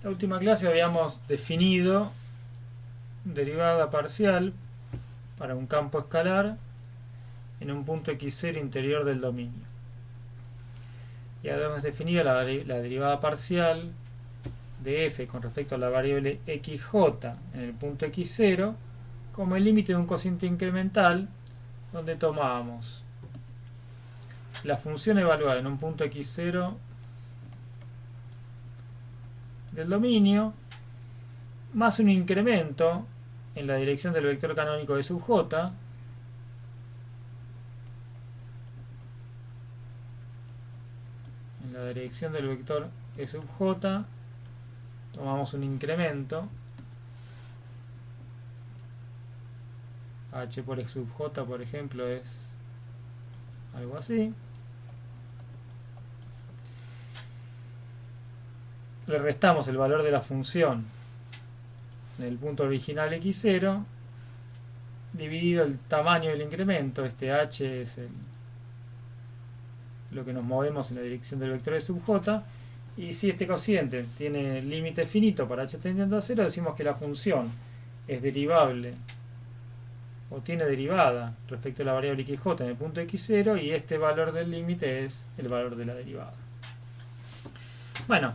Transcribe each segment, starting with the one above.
la última clase habíamos definido derivada parcial para un campo escalar en un punto x0 interior del dominio. Ya habíamos definido la derivada parcial de f con respecto a la variable xj en el punto x0 como el límite de un cociente incremental donde tomábamos la función evaluada en un punto x0 del dominio más un incremento en la dirección del vector canónico de sub j en la dirección del vector e sub j tomamos un incremento h por x sub j, por ejemplo, es algo así. Le restamos el valor de la función en el punto original x0 dividido el tamaño del incremento. Este h es lo que nos movemos en la dirección del vector de sub j, y si este cociente tiene límite finito para h tendiente a 0, decimos que la función es derivable o tiene derivada respecto a la variable xj en el punto x0, y este valor del límite es el valor de la derivada. Bueno,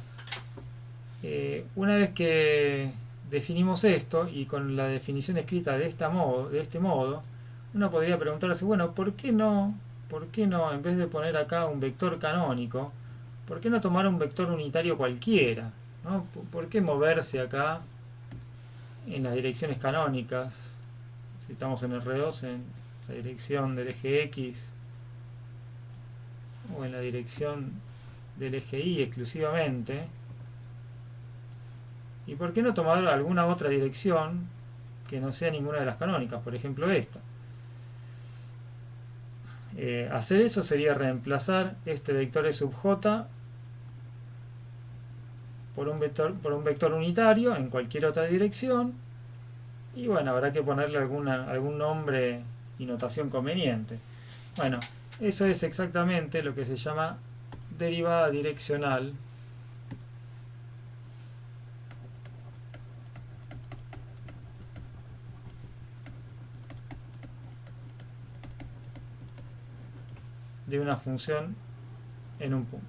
una vez que definimos esto y con la definición escrita de este modo, uno podría preguntarse, bueno, ¿por qué no, en vez de poner acá un vector canónico, por qué no tomar un vector unitario cualquiera? ¿No? ¿Por qué moverse acá en las direcciones canónicas? Si estamos en R2, en la dirección del eje X, o en la dirección del eje Y exclusivamente. ¿Y por qué no tomar alguna otra dirección que no sea ninguna de las canónicas? Por ejemplo, esta. Hacer eso sería reemplazar este vector e sub j por un vector unitario en cualquier otra dirección, y bueno, habrá que ponerle algún nombre y notación conveniente. Bueno, eso es exactamente lo que se llama derivada direccional de una función en un punto.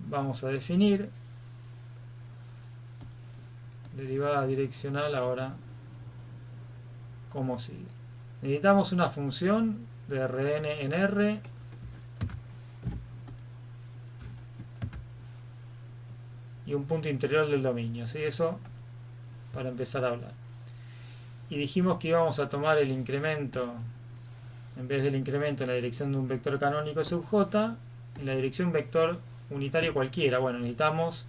Vamos a definir derivada direccional ahora como sigue. Necesitamos una función de Rn en R y un punto interior del dominio, ¿sí? Eso para empezar a hablar. Y dijimos que íbamos a tomar el incremento, en vez del incremento en la dirección de un vector canónico sub j, en la dirección vector unitario cualquiera. Bueno, necesitamos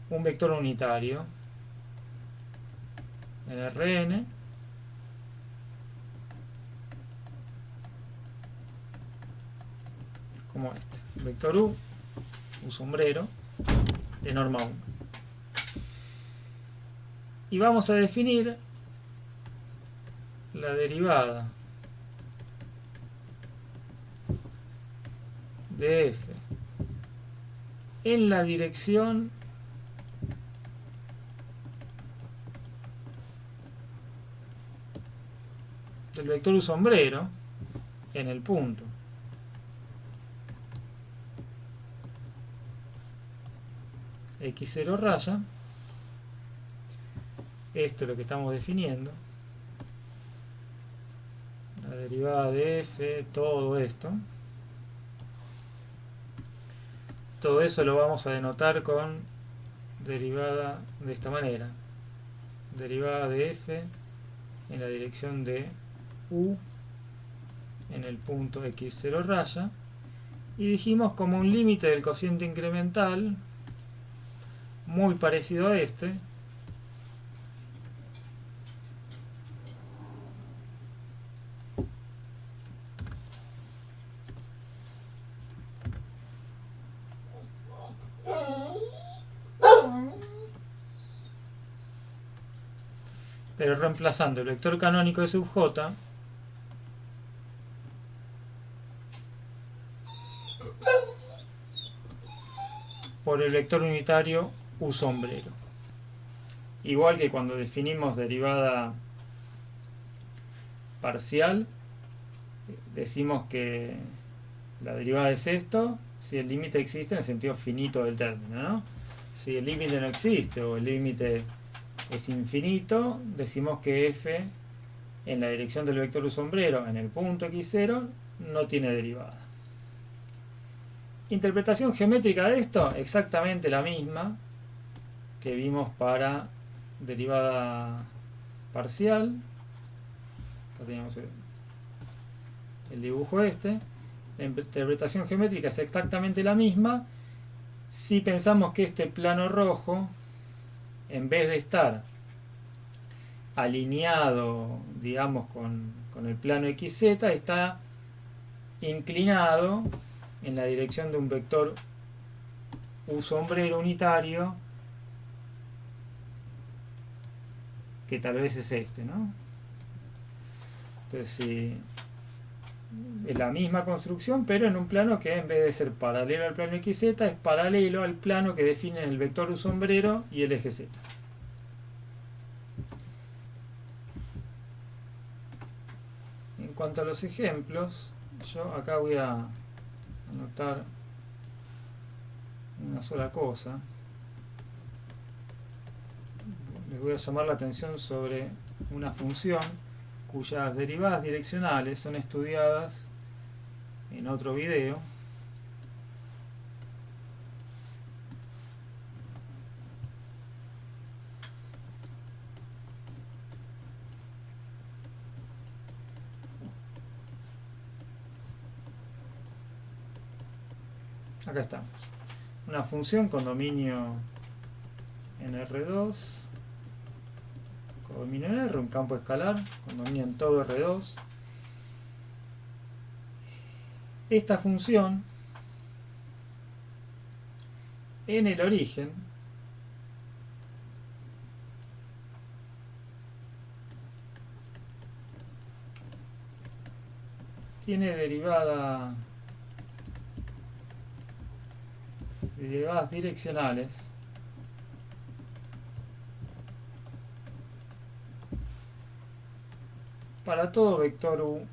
un vector unitario en Rn como este. Vector u sombrero, de norma 1. Y vamos a definir la derivada de f en la dirección del vector u sombrero en el punto. x0 raya, esto es lo que estamos definiendo, la derivada de f, todo eso lo vamos a denotar con derivada de esta manera, derivada de f en la dirección de u en el punto x0 raya, y dijimos como un límite del cociente incremental muy parecido a este, pero reemplazando el vector canónico de sub j por el vector unitario u sombrero. Igual que cuando definimos derivada parcial, decimos que la derivada es esto si el límite existe en el sentido finito del término, ¿no? Si el límite no existe o el límite es infinito, decimos que f en la dirección del vector u sombrero en el punto x0 no tiene derivada. Interpretación geométrica de esto, exactamente la misma que vimos para derivada parcial. Acá teníamos el dibujo este. La interpretación geométrica es exactamente la misma si pensamos que este plano rojo, en vez de estar alineado, digamos, con el plano xz, está inclinado en la dirección de un vector u sombrero unitario, que tal vez es este, ¿no? Entonces, si es la misma construcción, pero en un plano que en vez de ser paralelo al plano xz, es paralelo al plano que define el vector u sombrero y el eje z. En cuanto a los ejemplos, yo acá voy a anotar una sola cosa. Les voy a llamar la atención sobre una función cuyas derivadas direccionales son estudiadas en otro video. Acá estamos. Una función con dominio en R2, con dominio en R, un campo escalar, con dominio en todo R2. Esta función, en el origen, tiene derivadas direccionales para todo vector u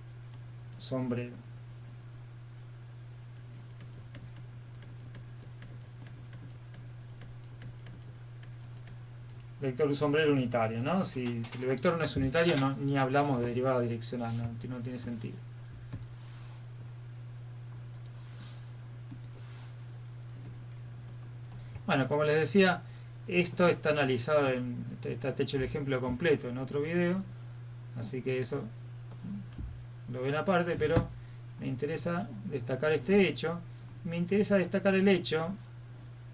sombrero. Vector u sombrero unitario, ¿no? Si el vector no es unitario, ni hablamos de derivada direccional, no tiene sentido. Bueno, como les decía, esto está analizado, está hecho el ejemplo completo en otro video, así que eso lo ven aparte, pero me interesa destacar este hecho. Me interesa destacar el hecho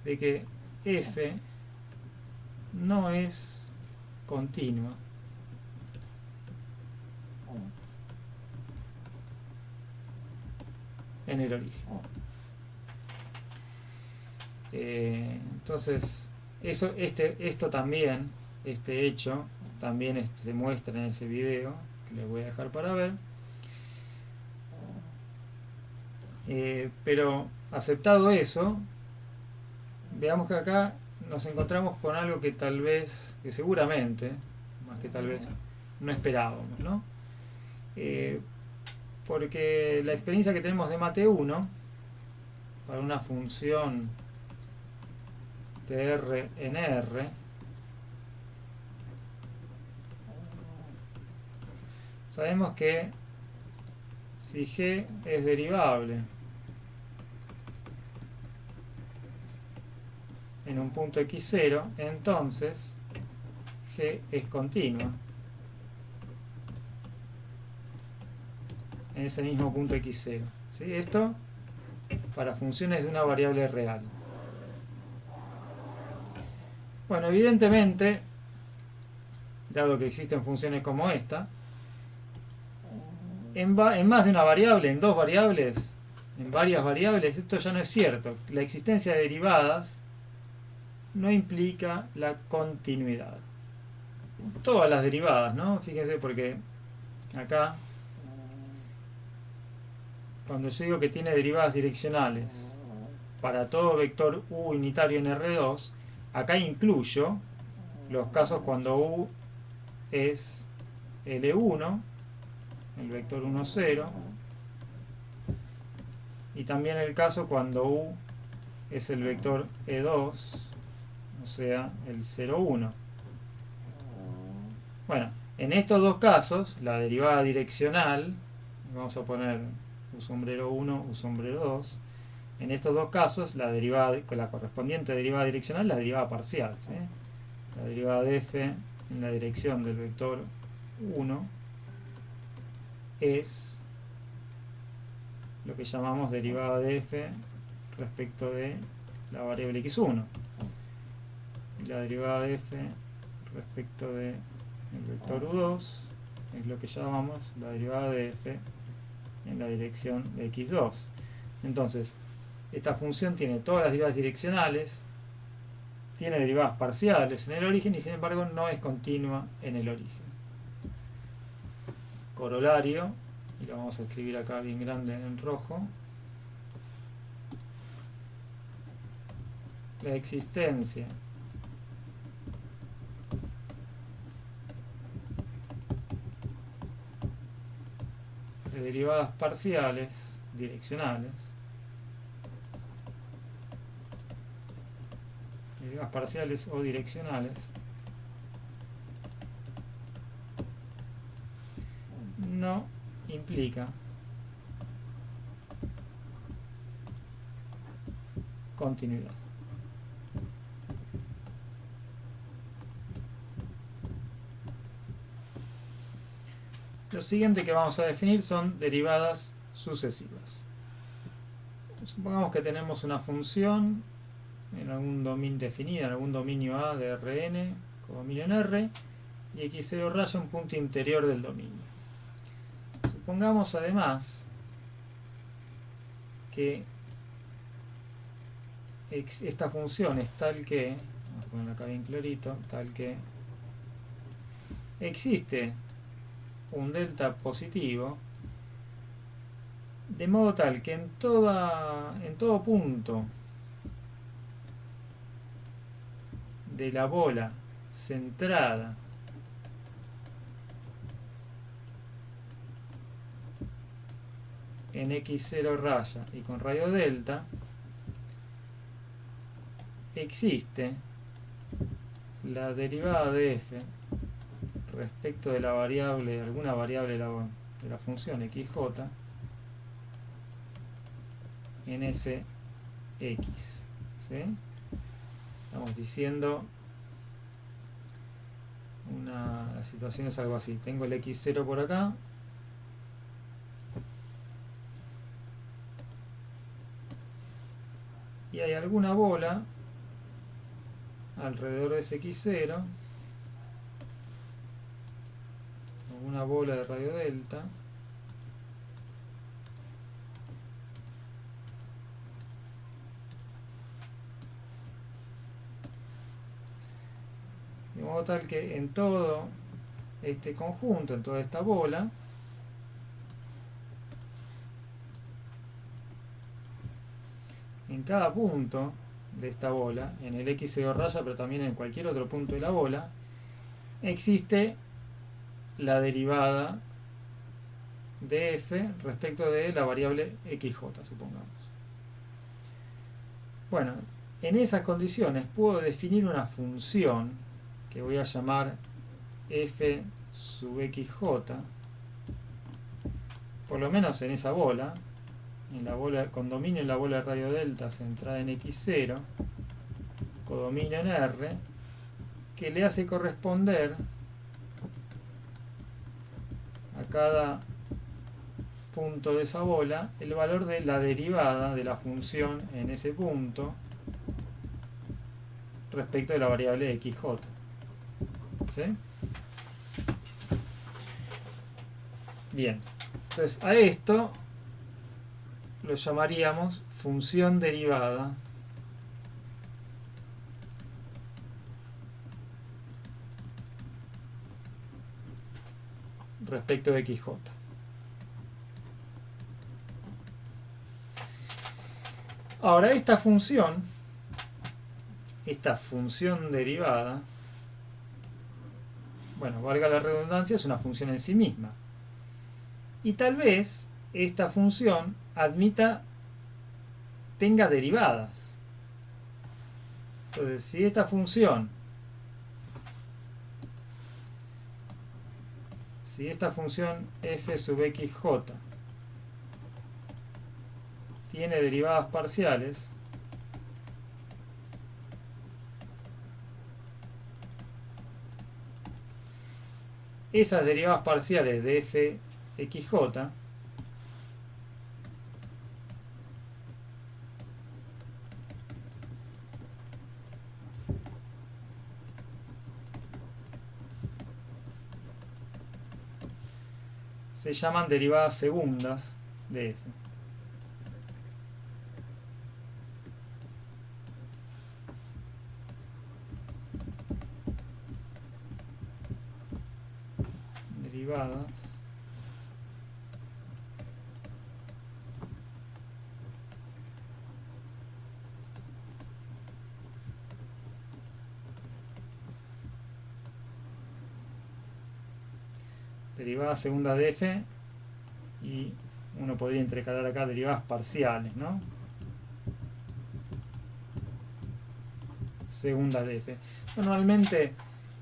de que f no es continua. En el origen. Entonces, esto también, este hecho, también se muestra en ese video, que les voy a dejar para ver. Pero aceptado eso, veamos que acá nos encontramos con algo que tal vez, que seguramente, más que tal vez, no esperábamos, ¿no? Porque la experiencia que tenemos de Mate 1, para una función de R en R, sabemos que si G es derivable en un punto x0, entonces G es continua en ese mismo punto x0. ¿Sí? Esto para funciones de una variable real. Bueno, evidentemente, dado que existen funciones como esta, en más de una variable, en dos variables, en varias variables, esto ya no es cierto. La existencia de derivadas no implica la continuidad. Todas las derivadas, ¿no? Fíjense, porque acá, cuando yo digo que tiene derivadas direccionales para todo vector u unitario en R2, acá incluyo los casos cuando u es L1, el vector 1, 0, y también el caso cuando u es el vector E2, o sea, el 0, 1. Bueno, en estos dos casos, la derivada direccional, vamos a poner u sombrero 1, u sombrero 2, en estos dos casos, la derivada, con la correspondiente derivada direccional, la derivada parcial, ¿sí? La derivada de f en la dirección del vector 1 es lo que llamamos derivada de f respecto de la variable x1. Y la derivada de f respecto de el vector u2 es lo que llamamos la derivada de f en la dirección de x2. Entonces, esta función tiene todas las derivadas direccionales, tiene derivadas parciales en el origen y sin embargo no es continua en el origen. Corolario, y lo vamos a escribir acá bien grande en rojo, la existencia de derivadas parciales direccionales, derivadas parciales o direccionales, no implica continuidad. Lo siguiente que vamos a definir son derivadas sucesivas. Supongamos que tenemos una función en algún dominio definida, en algún dominio A de Rn, codominio en R, y x0 raya un punto interior del dominio. Supongamos además que esta función es tal que, vamos a ponerlo acá bien clarito, tal que existe un delta positivo, de modo tal que en todo punto de la bola centrada en x0 raya y con radio delta, existe la derivada de f respecto de la variable, alguna variable de la función xj en ese x, ¿sí? Estamos diciendo la situación es algo así. Tengo el x0 por acá, y hay alguna bola alrededor de ese x0, alguna bola de radio delta, de modo tal que en todo este conjunto, en toda esta bola, en cada punto de esta bola, en el x0 raya, pero también en cualquier otro punto de la bola, existe la derivada de f respecto de la variable xj, supongamos. Bueno, en esas condiciones puedo definir una función que voy a llamar f sub xj, por lo menos en esa bola, con dominio en la bola de radio delta centrada en x0, codominio en R, que le hace corresponder a cada punto de esa bola el valor de la derivada de la función en ese punto respecto de la variable xj. ¿Sí? Bien, entonces a esto lo llamaríamos función derivada respecto de xj. Ahora esta función derivada, bueno, valga la redundancia, es una función en sí misma. Y tal vez esta función tenga derivadas. Entonces, si esta función f sub xj tiene derivadas parciales, esas derivadas parciales de fxj se llaman derivadas segundas de f. Derivadas segundas de f, y uno podría intercalar acá derivadas parciales, ¿no? Segundas de f. Normalmente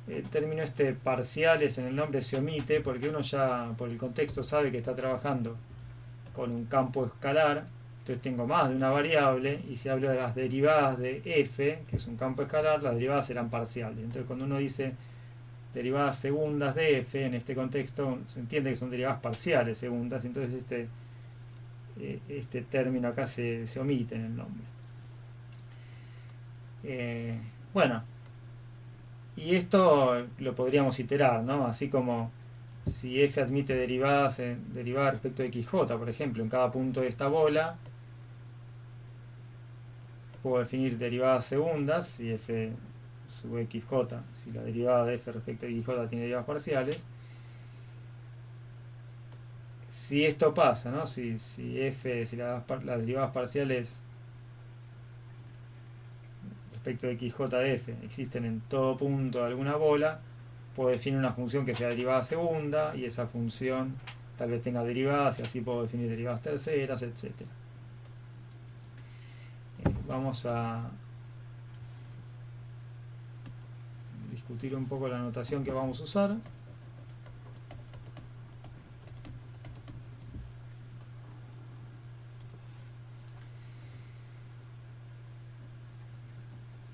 el término parciales en el nombre se omite porque uno ya por el contexto sabe que está trabajando con un campo escalar. Entonces tengo más de una variable, y si hablo de las derivadas de f, que es un campo escalar, las derivadas serán parciales. Entonces cuando uno dice derivadas segundas de f, en este contexto se entiende que son derivadas parciales segundas, entonces este término acá se omite en el nombre. Bueno, y esto lo podríamos iterar, ¿no? Así como si f admite derivadas respecto de xj, por ejemplo, en cada punto de esta bola, puedo definir derivadas segundas, si f sub xj, si la derivada de f respecto de xj tiene derivadas parciales. Si esto pasa, ¿no? Si las derivadas parciales respecto de xj de f existen en todo punto de alguna bola, puedo definir una función que sea derivada segunda, y esa función tal vez tenga derivadas, y así puedo definir derivadas terceras, etc. Vamos a discutir un poco la notación que vamos a usar.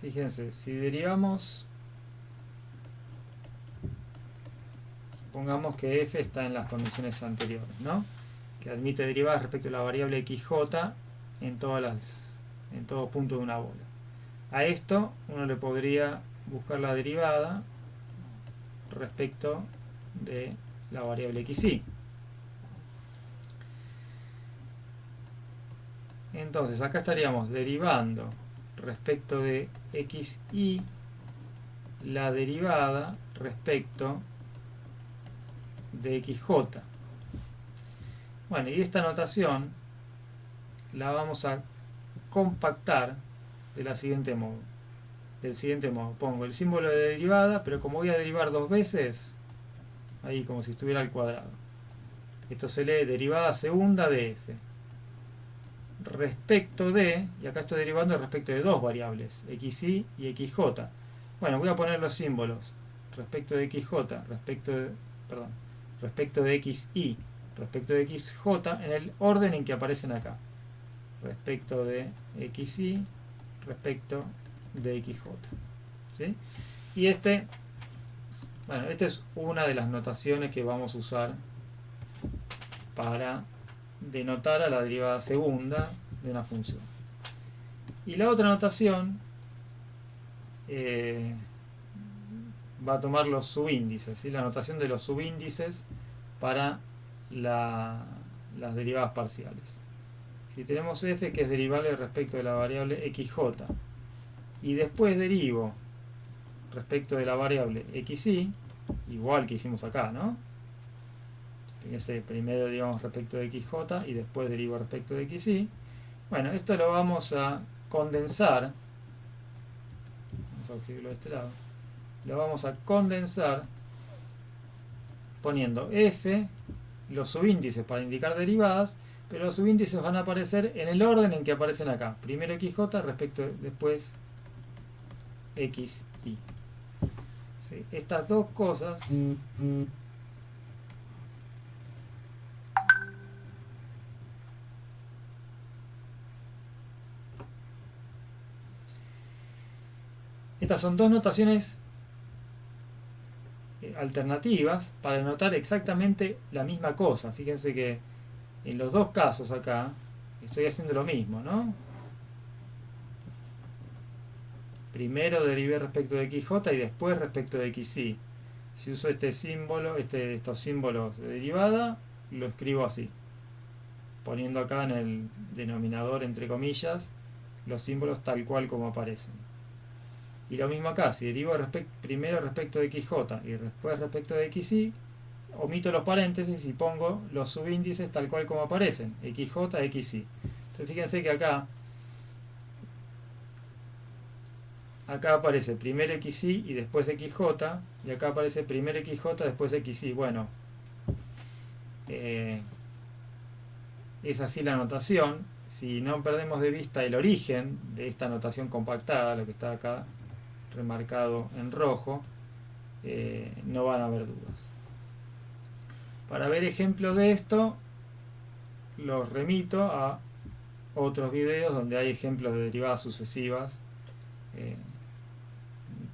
Fíjense, si derivamos, supongamos que f está en las condiciones anteriores, ¿no? Que admite derivadas respecto a la variable xj en todo punto de una bola. A esto uno le podría buscar la derivada respecto de la variable xy. Entonces acá estaríamos derivando respecto de xy la derivada respecto de xj. Bueno, y esta notación la vamos a compactar del siguiente modo. Pongo el símbolo de derivada, pero como voy a derivar dos veces, ahí como si estuviera al cuadrado. Esto se lee derivada segunda de f respecto de, y acá estoy derivando respecto de dos variables, xy y xj. Bueno, voy a poner los símbolos respecto de xj, respecto de xy, respecto de xj en el orden en que aparecen acá. Respecto de xy, respecto de xj. ¿Sí? Y esta es una de las notaciones que vamos a usar para denotar a la derivada segunda de una función. Y la otra notación va a tomar los subíndices, ¿sí? La notación de los subíndices para las derivadas parciales. Si tenemos f que es derivable respecto de la variable xj, y después derivo respecto de la variable xy, igual que hicimos acá, ¿no? Fíjense, primero derivamos respecto de xj y después derivo respecto de xy. Bueno, esto lo vamos a condensar. Vamos a escribirlo de este lado. Lo vamos a condensar poniendo f, los subíndices para indicar derivadas, pero los subíndices van a aparecer en el orden en que aparecen acá. Primero xj, después xi. ¿Sí? Estas dos cosas estas son dos notaciones alternativas para denotar exactamente la misma cosa. Fíjense que en los dos casos acá estoy haciendo lo mismo, ¿no? Primero derivé respecto de xj y después respecto de xy. Si uso este símbolo, estos símbolos de derivada, lo escribo así, poniendo acá en el denominador entre comillas los símbolos tal cual como aparecen. Y lo mismo acá, si derivo primero respecto de xj y después respecto de xy, omito los paréntesis y pongo los subíndices tal cual como aparecen, xj, xy. Entonces fíjense que acá aparece primero xy y después xj, y acá aparece primero xj, después xy. Bueno, es así la notación. Si no perdemos de vista el origen de esta notación compactada, lo que está acá remarcado en rojo, no van a haber dudas. Para ver ejemplos de esto, los remito a otros videos donde hay ejemplos de derivadas sucesivas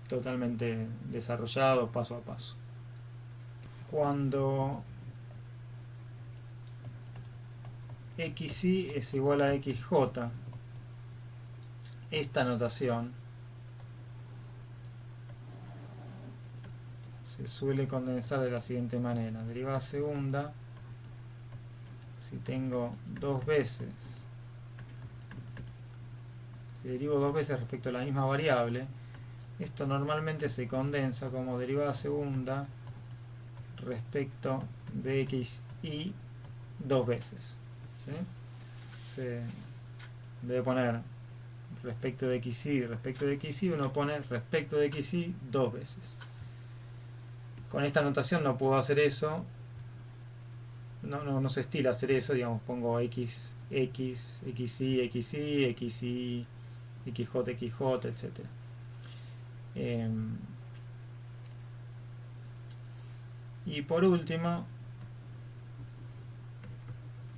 totalmente desarrollados paso a paso. Cuando xy es igual a xj, esta notación se suele condensar de la siguiente manera: derivada segunda, si tengo dos veces, si derivo dos veces respecto a la misma variable, esto normalmente se condensa como derivada segunda respecto de xy dos veces. ¿Sí? Se debe poner respecto de xy, respecto de xy, uno pone respecto de xy dos veces. Con esta notación no puedo hacer eso, no se estila hacer eso, digamos, pongo xy, xy, xj, etc. Y por último,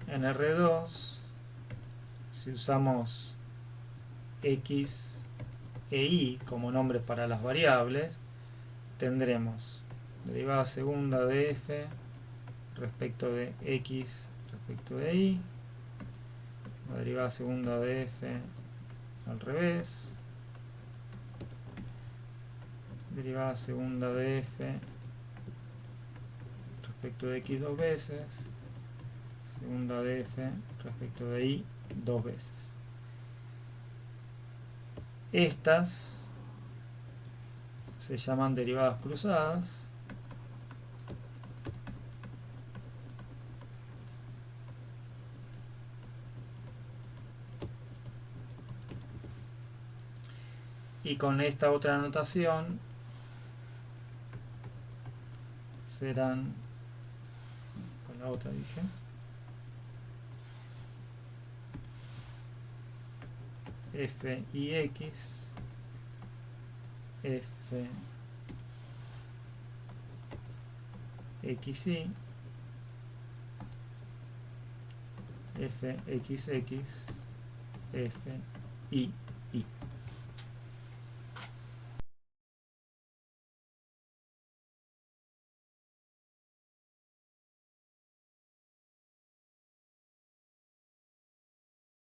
en R2, si usamos x e y como nombres para las variables, tendremos derivada segunda de f respecto de x respecto de y, la derivada segunda de f al revés, derivada segunda de f respecto de x dos veces, segunda de f respecto de y dos veces. Estas se llaman derivadas cruzadas. Y con esta otra notación serán, con la otra dije, f y x, f xy, f xx, f y y.